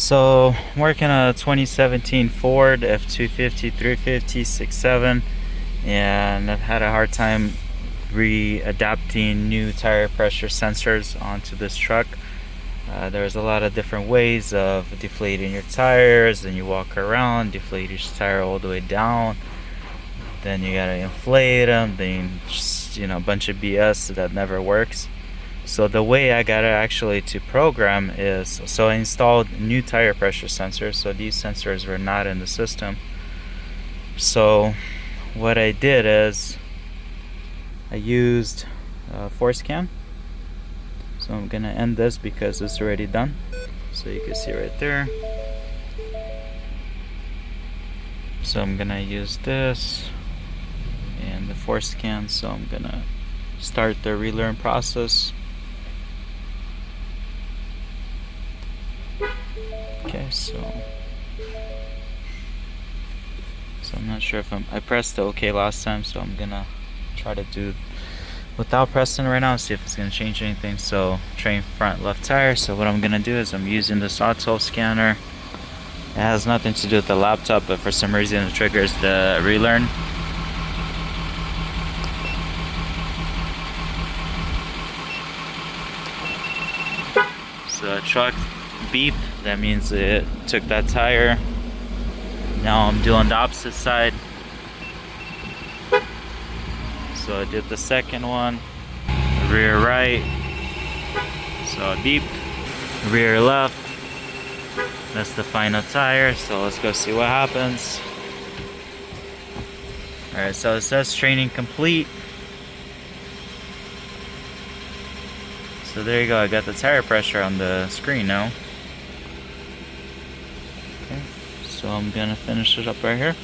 So I'm working on a 2017 Ford F250, 350, 6.7, and I've had a hard time readapting new tire pressure sensors onto this truck. There's a lot of different ways of deflating your tires. Then you walk around, deflate each tire all the way down. Then you gotta inflate them. Then just, a bunch of BS that never works. So the way I got it actually to program is, so I installed new tire pressure sensors. So these sensors were not in the system. So what I did is I used forscan. So I'm gonna end this because it's already done. So you can see right there. So I'm gonna use this and the forscan. So I'm gonna start the relearn process. Okay, so I'm not sure if I pressed the OK last time, so I'm gonna try to do without pressing right now, see if it's gonna change anything. So train front left tire. So what I'm gonna do is I'm using this autel scanner. It has nothing to do with the laptop, but for some reason it triggers the relearn. So the truck beeped, that means it took that tire. Now I'm doing the opposite side. So I did the second one, rear right, so I beeped, rear left, that's the final tire. So let's go see what happens. Alright, so it says training complete. So there you go, I got the tire pressure on the screen now. Okay, so I'm gonna finish it up right here.